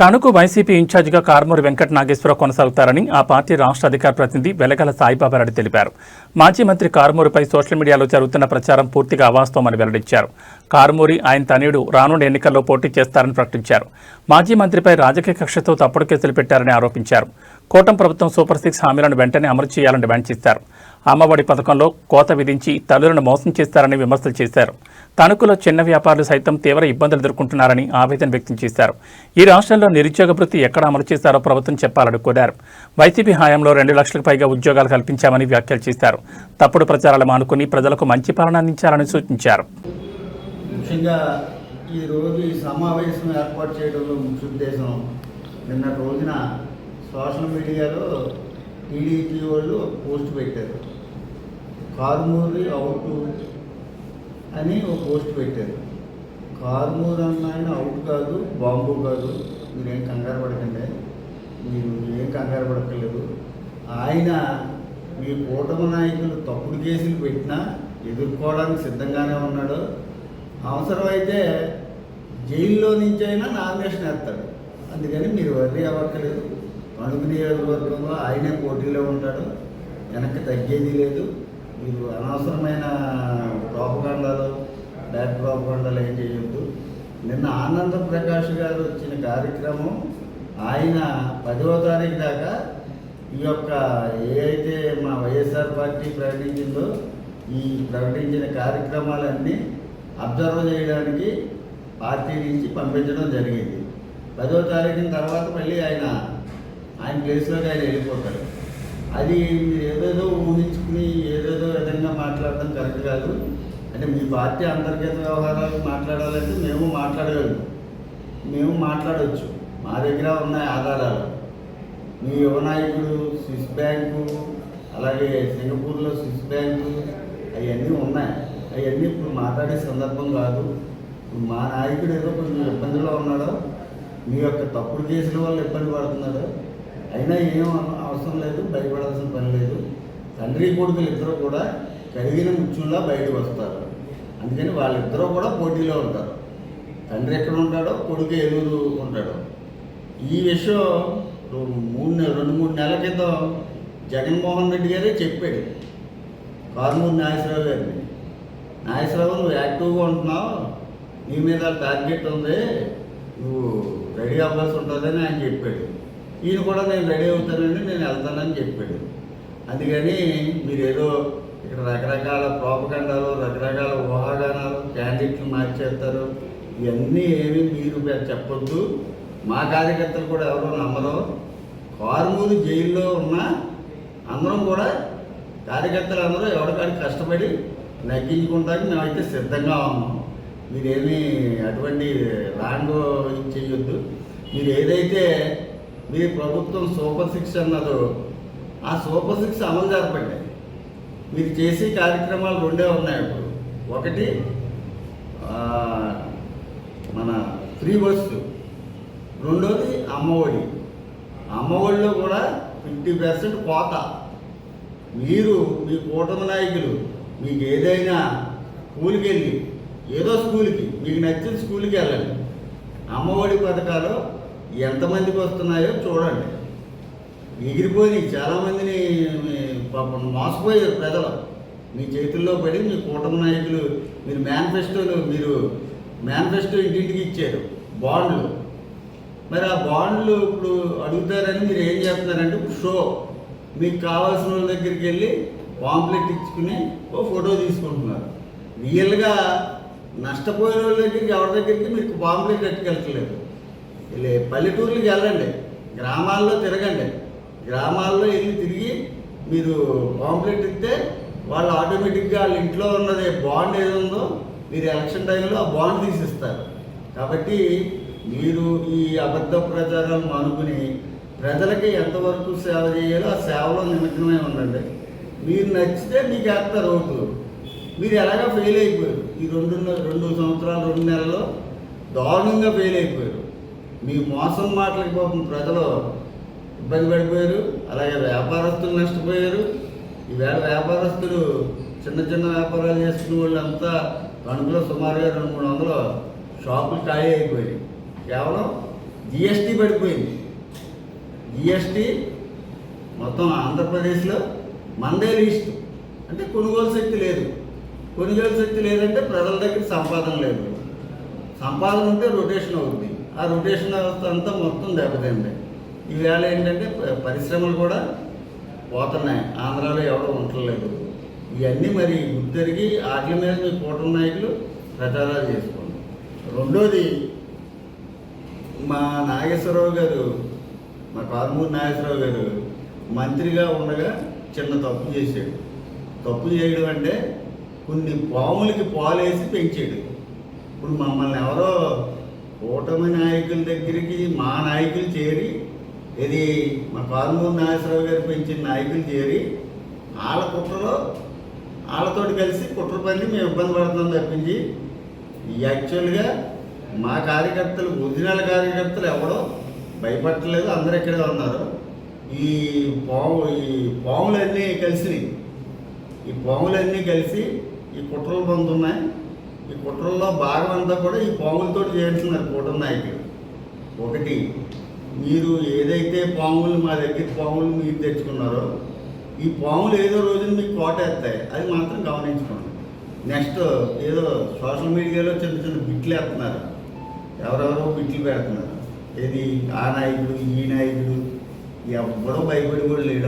Tanuku YCP ఇన్ఛార్జిగా కారుమూరి వెంకట నాగేశ్వరరావు కొనసాగుతారని ఆ party రాష్ట్ర అధికార ప్రతినిధి వెలగల సాయిబాబారెడ్డి తెలిపారు. మాజీ మంత్రి కారుమూరిపై సోషల్ మీడియాలో జరుగుతున్న ప్రచారం పూర్తిగా అవాస్తవమని వెల్లడించారు. కారుమూరి ఆయన తనయుడు రానున్న ఎన్నికల్లో పోటీ చేస్తారని ప్రకటించారు. మాజీ మంత్రిపై రాజకీయ కక్షతో తప్పుడు కేసులు పెట్టారని ఆరోపించారు. కూటమి ప్రభుత్వం సూపర్ 6 హామీలను వెంటనే అమలు చేయాలని డిమాండ్ చేశారు. అమ్మఒడి పథకంలో కోత విధించి తల్లులను మోసం చేస్తారని విమర్శలు చేశారు. తణుకులో చిన్న వ్యాపారులు సైతం తీవ్ర ఇబ్బందులు ఎదుర్కొంటున్నారని ఆవేదన వ్యక్తం చేశారు. ఈ రాష్ట్రంలో నిరుద్యోగ వృత్తి ఎక్కడ అమలు చేశారో ప్రభుత్వం చెప్పాలని కోరారు. వైసీపీ హయాంలో 2 లక్షలకు పైగా ఉద్యోగాలు కల్పించామని వ్యాఖ్యలు చేశారు. తప్పుడు ప్రచారాలు మానుకుని ప్రజలకు మంచి పాలన అందించాలని సూచించారు. ముఖ్యంగా ఈరోజు ఈ సమావేశం ఏర్పాటు చేయడంలో ముఖ్య ఉద్దేశం, నిన్న రోజున సోషల్ మీడియాలో టీడీపీ వాళ్ళు పోస్ట్ పెట్టారు. కారుమూరి అవుట్ అని ఒక పోస్ట్ పెట్టారు. కారుమూరి అన్న ఆయన అవుట్ కాదు, బాంబు కాదు, మీరేం కంగారు పడకండి, మీరు ఏం కంగారు పడక్కర్లేదు. ఆయన మీ కూటమి నాయకులు తప్పుడు కేసులు పెట్టినా ఎదుర్కోవడానికి సిద్ధంగానే ఉన్నాడు. అవసరమైతే జైల్లో నుంచి అయినా నామినేషన్ వేస్తాడు. అందుకని మీరు వర్రీ అవ్వక్కర్లేదు. తణుకు నియోజకవర్గంలో ఆయనే పోటీలో ఉంటాడు, వెనక్కి తగ్గేది లేదు. మీరు అనవసరమైన ప్రోపగాండాలు, బ్యాడ్ ప్రోపగాండాలు ఏం చేయొద్దు. నిన్న ఆనంద ప్రకాష్ గారు వచ్చిన కార్యక్రమం ఆయన 10వ తారీఖు దాకా ఈ యొక్క ఏదైతే మా వైఎస్ఆర్ పార్టీ ప్రకటించిందో ఈ ప్రకటించిన కార్యక్రమాలన్నీ అబ్జర్వ్ చేయడానికి పార్టీ నుంచి పంపించడం జరిగింది. 10వ తారీఖున తర్వాత మళ్ళీ ఆయన ప్లేస్లోకి ఆయన వెళ్ళిపోతాడు. అది మీరు ఏదేదో ఊహించుకుని ఏదేదో విధంగా మాట్లాడడం కరెక్ట్ కాదు. అంటే మీ పార్టీ అంతర్గత వ్యవహారాలు మాట్లాడాలంటే మేము మాట్లాడగలము, మేము మాట్లాడవచ్చు. మా దగ్గర ఉన్నాయి ఆధారాలు. మీ యువ నాయకుడు స్విస్ బ్యాంకు, అలాగే సింగపూర్లో స్విస్ బ్యాంకు, అవన్నీ ఉన్నాయి. అవన్నీ ఇప్పుడు మాట్లాడే సందర్భం కాదు. మా నాయకుడు ఏదో కొంచెం ఇబ్బందిలో ఉన్నాడో, మీ యొక్క తప్పుడు కేసుల వల్ల ఇబ్బంది పడుతున్నాడు. అయినా ఏం అవసరం లేదు, భయపడాల్సిన పని లేదు. తండ్రి కొడుకులు ఇద్దరు కూడా కడిగిన ముత్యంలా బయటకు వస్తారు. అందుకని వాళ్ళిద్దరూ కూడా పోటీలో ఉంటారు. తండ్రి ఎక్కడ ఉంటాడో, కొడుకు ఏలూరు ఉంటాడో. ఈ విషయం 2-3 నెలల క్రితం జగన్మోహన్ రెడ్డి గారే చెప్పాడు కారుమూరి నాగేశ్వరరావు గారిని. నాగేశ్వరరావు, నువ్వు యాక్టివ్గా ఉంటున్నావు, నీ మీద టార్గెట్ ఉంది, నువ్వు రెడీ అవ్వాల్సి ఉంటుందని ఆయన చెప్పాడు. ఈయన కూడా నేను రెడీ అవుతానండి, నేను వెళ్తానని చెప్పాడు. అందుకని మీరు ఏదో ఇక్కడ రకరకాల ప్రోపగండాలు, రకరకాల ఊహాగానాలు, క్యాండిడేట్లు మార్చేస్తారు, ఇవన్నీ ఏమీ మీరు చెప్పొద్దు. మా కార్యకర్తలు కూడా ఎవరో నమ్మరు. కారుమూరి జైల్లో ఉన్న అందరం కూడా కార్యకర్తలు అందరూ ఎవరికాడికి కష్టపడి నగ్గించుకుంటానికి మేమైతే సిద్ధంగా ఉన్నాం. మీరేమీ అటువంటి రాంగ్ చేయొద్దు. మీరు ఏదైతే మీ ప్రభుత్వం సూపర్ 6 అన్నదో ఆ సూపర్ 6 అమలు జరపండి. మీరు చేసే కార్యక్రమాలు 2 ఉన్నాయి ఇప్పుడు. ఒకటి మన ఫ్రీ బస్సు, రెండోది అమ్మఒడి. అమ్మఒడిలో కూడా 50% కోత. మీరు మీ కూటమి నాయకులు మీకు ఏదైనా స్కూల్కి వెళ్ళి, ఏదో స్కూల్కి మీకు నచ్చిన స్కూల్కి వెళ్ళండి. అమ్మఒడి పథకాలు ఎంతమందికి వస్తున్నాయో చూడండి. ఎగిరిపోయి చాలామందిని పాపం మోసపోయారు ప్రజలు. మీ చేతుల్లో పడి మీ కూటమి నాయకులు మీరు మేనిఫెస్టో ఇంటింటికి ఇచ్చారు బాండ్లు. మరి ఆ బాండ్లు ఇప్పుడు అడుగుతారని మీరు ఏం చేస్తున్నారంటే షో, మీకు కావాల్సిన వాళ్ళ దగ్గరికి వెళ్ళి పాంప్లెట్ ఇచ్చుకుని ఓ ఫోటో తీసుకుంటున్నారు. రియల్గా నష్టపోయిన వాళ్ళ దగ్గరికి ఎవరి దగ్గరికి మీకు పాంప్లెట్ ఎట్టుకెళ్ళట్లేదు. పల్లెటూర్లకు వెళ్ళండి, గ్రామాల్లో తిరగండి. గ్రామాల్లో వెళ్ళి తిరిగి మీరు పాంప్లెట్ ఇస్తే వాళ్ళు ఆటోమేటిక్గా వాళ్ళ ఇంట్లో ఉన్నది బాండ్ ఏదో ఉందో మీరు ఎలక్షన్ టైంలో ఆ బాండ్ తీసిస్తారు. కాబట్టి మీరు ఈ అబద్ధ ప్రచారాలు మానుకుని ప్రజలకి ఎంతవరకు సేవ చేయాలో ఆ సేవలో నిమగ్నమై ఉండండి. మీరు నచ్చితే మీకు వేస్తారు ఓట్లు. మీరు ఎలాగా ఫెయిల్ అయిపోయారు. ఈ 2 సంవత్సరాలు 2 నెలల్లో దారుణంగా ఫెయిల్ అయిపోయారు. మీ మోసం మాటలకి పాపం ప్రజలు ఇబ్బంది పడిపోయారు. అలాగే వ్యాపారస్తులు నష్టపోయారు. ఈవేళ వ్యాపారస్తులు చిన్న వ్యాపారాలు చేసుకునే వాళ్ళు అంతా తణుకులో సుమారుగా 200-300 షాపులు ఖాళీ అయిపోయాయి. కేవలం జిఎస్టీ పడిపోయింది. జిఎస్టీ మొత్తం ఆంధ్రప్రదేశ్లో మనదే లిస్ట్. అంటే కొనుగోలు శక్తి లేదు. కొనుగోలు శక్తి లేదంటే ప్రజల దగ్గర సంపాదన లేదు. సంపాదన ఉంటే రొటేషన్ అవుతుంది. ఆ రొటేషన్ వ్యవస్థ అంతా మొత్తం దెబ్బతింది. ఈవేళ ఏంటంటే పరిశ్రమలు కూడా పోతున్నాయి. ఆంధ్రాలో ఎవడో ఉండలేదు. ఇవన్నీ మరి గుర్తెరిగి వాటి మీద మీ కూటమి నాయకులు ప్రచారాలు చేసుకోండి. రెండోది, మా నాగేశ్వరరావు గారు, మా కారుమూరి నాగేశ్వరరావు గారు మంత్రిగా ఉండగా చిన్న తప్పు చేశాడు. తప్పు చేయడం అంటే కొన్ని పాములకి పాలేసి పెంచాడు. ఇప్పుడు మమ్మల్ని ఎవరో కూటమి నాయకుల దగ్గరికి మా నాయకులు చేరి, ఇది మా కారుమూరి నాగేశ్వరరావు గారు పెంచిన నాయకులు చేరి వాళ్ళ కుట్రలో వాళ్ళతోటి కలిసి కుట్ర పని మేము ఇబ్బంది పడుతున్నాం తప్పించి యాక్చువల్గా మా కార్యకర్తలు, ఒరిజినల్ కార్యకర్తలు ఎవడో భయపడలేదు. అందరూ ఇక్కడే ఉన్నారు. ఈ పాములన్నీ కలిసినాయి. ఈ పాములన్నీ కలిసి ఈ కుట్రలు పొందుతున్నాయి. ఈ కుట్రల్లో భాగం అంతా కూడా ఈ పాములతో చేస్తున్నారు కూటమి నాయకులు. ఒకటి, మీరు ఏదైతే పాములు మా దగ్గర పాములు మీరు తెచ్చుకున్నారో ఈ పాములు ఏదో రోజున మీకు కోటేస్తాయి. అది మాత్రం గమనించుకోండి. నెక్స్ట్, ఏదో సోషల్ మీడియాలో చిన్న చిన్న బిట్లు వేస్తున్నారు. ఎవరెవరో బిట్లు పెడుతున్నారు. ఏది ఆ నాయకుడు, ఈ నాయకుడు, ఎవడో భయపడి కూడా లేడు.